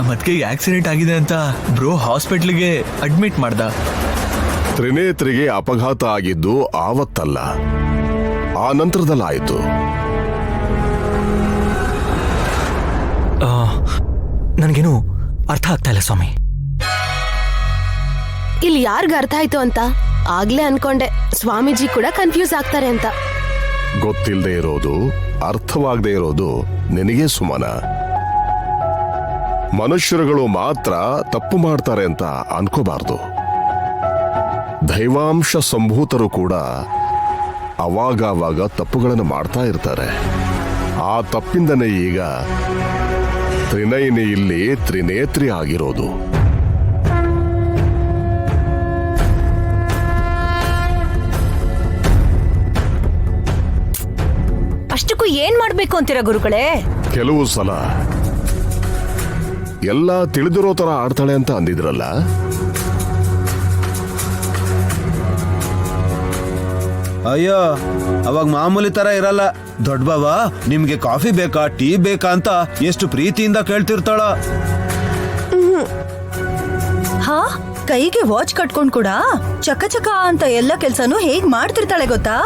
ನಮ್ಮತ್ಗೆಗೆ accident ಆಗಿದೆ ಅಂತ bro ಹಾಸ್ಪಿಟ್ಲಿಗೆ ಅಡ್ಮಿಟ್ ಮಾಡ್ದ. ತ್ರಿನೇತ್ರಿಗೆ ಅಪಘಾತ ಆಗಿದ್ದು ಆವತ್ತಲ್ಲ, ಆ ನಂತರದಲ್ಲಾಯಿತು. ನನಗೇನು ಅರ್ಥ ಆಗ್ತಾ ಇಲ್ಲ ಸ್ವಾಮಿ. ಇಲ್ಲಿ ಯಾರಿಗ ಅರ್ಥ ಆಯ್ತು ಅಂತ ಆಗ್ಲೇ ಅನ್ಕೊಂಡೆ ಸ್ವಾಮೀಜಿ ಕೂಡ ಕನ್ಫ್ಯೂಸ್ ಆಗ್ತಾರೆ ಅಂತ. ಗೊತ್ತಿಲ್ಲದೆ ಇರೋದು, ಅರ್ಥವಾಗದೆ ಇರೋದು ನಿನಗೆ ಸುಮನ. ಮನುಷ್ಯರುಗಳು ಮಾತ್ರ ತಪ್ಪು ಮಾಡ್ತಾರೆ ಅಂತ ಅನ್ಕೋಬಾರ್ದು. ದೈವಾಂಶ ಸಂಭೂತರು ಕೂಡ ಅವಾಗವಾಗ ತಪ್ಪುಗಳನ್ನು ಮಾಡ್ತಾ ಇರ್ತಾರೆ. ಆ ತಪ್ಪಿಂದನೇ ಈಗ ತ್ರಿನಯನಿ ಇಲ್ಲಿ ತ್ರಿನೇತ್ರಿ ಆಗಿರೋದು. ಅಷ್ಟಕ್ಕೂ ಏನ್ ಮಾಡ್ಬೇಕು ಅಂತೀರಾ ಗುರುಗಳೇ? ಕೆಲವು ಸಲ ಎಲ್ಲ ತಿಳಿದಿರೋ ತರ ಆಡ್ತಾಳೆ ಅಂತ ಅಂದಿದ್ರಲ್ಲ, ಅಯ್ಯೋ ಅವಾಗ ಮಾಮೂಲಿ ತರ ಇರಲ್ಲ. ದೊಡ್ಡ ಬಾಬಾ ನಿಮ್ಗೆ ಕಾಫಿ ಬೇಕಾ ಟೀ ಬೇಕಾ ಅಂತ ಎಷ್ಟು ಪ್ರೀತಿಯಿಂದ ಕೇಳ್ತಿರ್ತಾಳ. ಹಾ, ಕೈಗೆ ವಾಚ್ ಕಟ್ಕೊಂಡ್ ಕೂಡ ಚಕ ಚಕ ಅಂತ ಎಲ್ಲ ಕೆಲ್ಸನೂ ಹೇಗ್ ಮಾಡ್ತಿರ್ತಾಳೆ ಗೊತ್ತಾ?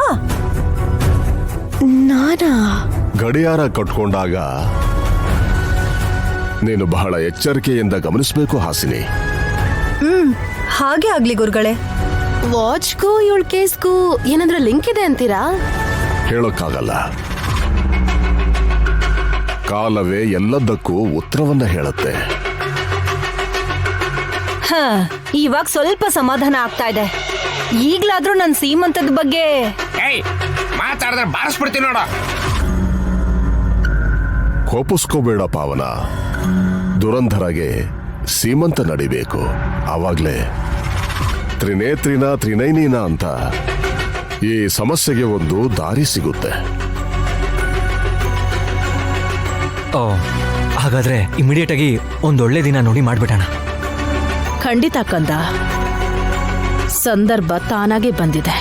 ನಾನಾ? ಗಡಿಯಾರ ಕಟ್ಕೊಂಡಾಗ ನೀನು ಬಹಳ ಎಚ್ಚರಿಕೆಯಿಂದ ಗಮನಿಸಬೇಕು ಹಾಸಿನಿ. ಹಾಗೆ ಆಗ್ಲಿ ಗುರುಗಳೇ. ವಾಚ್ಗೂ ಇವಳ ಕೇಸ್ಗೂ ಏನಾದ್ರೂ ಲಿಂಕ್ ಇದೆ ಅಂತೀರಾ? ಹೇಳೋಕ್ಕಾಗಲ್ಲ. ಕಾಲವೇ ಎಲ್ಲದಕ್ಕೂ ಉತ್ತರವನ್ನ ಹೇಳುತ್ತೆ. ಇವಾಗ ಸ್ವಲ್ಪ ಸಮಾಧಾನ ಆಗ್ತಾ ಇದೆ. ಈಗ್ಲಾದ್ರೂ ನನ್ ಸೀಮಂತದ ಬಗ್ಗೆ ಮಾತಾಡಿದ್ರೆ ಬಾರಿಸ್ಬಿಡ್ತೀನಿ ನೋಡ. ಕೋಪಿಸ್ಕೋಬೇಡ ಪಾವನ. ದುರಂಧರಗೆ ಸೀಮಂತ ನಡಿಬೇಕು. ಆವಾಗ್ಲೇ ತ್ರಿನೇತ್ರಿನ ತ್ರಿನಯನಿನ ಅಂತ ಈ ಸಮಸ್ಯೆಗೆ ಒಂದು ದಾರಿ ಸಿಗುತ್ತೆ. ಹಾಗಾದ್ರೆ ಇಮಿಡಿಯೇಟ್ ಆಗಿ ಒಂದೊಳ್ಳೆ ದಿನ ನೋಡಿ ಮಾಡ್ಬಿಡೋಣ. ಖಂಡಿತ ಕಂದ, ಸಂದರ್ಭ ತಾನಾಗೆ ಬಂದಿದೆ.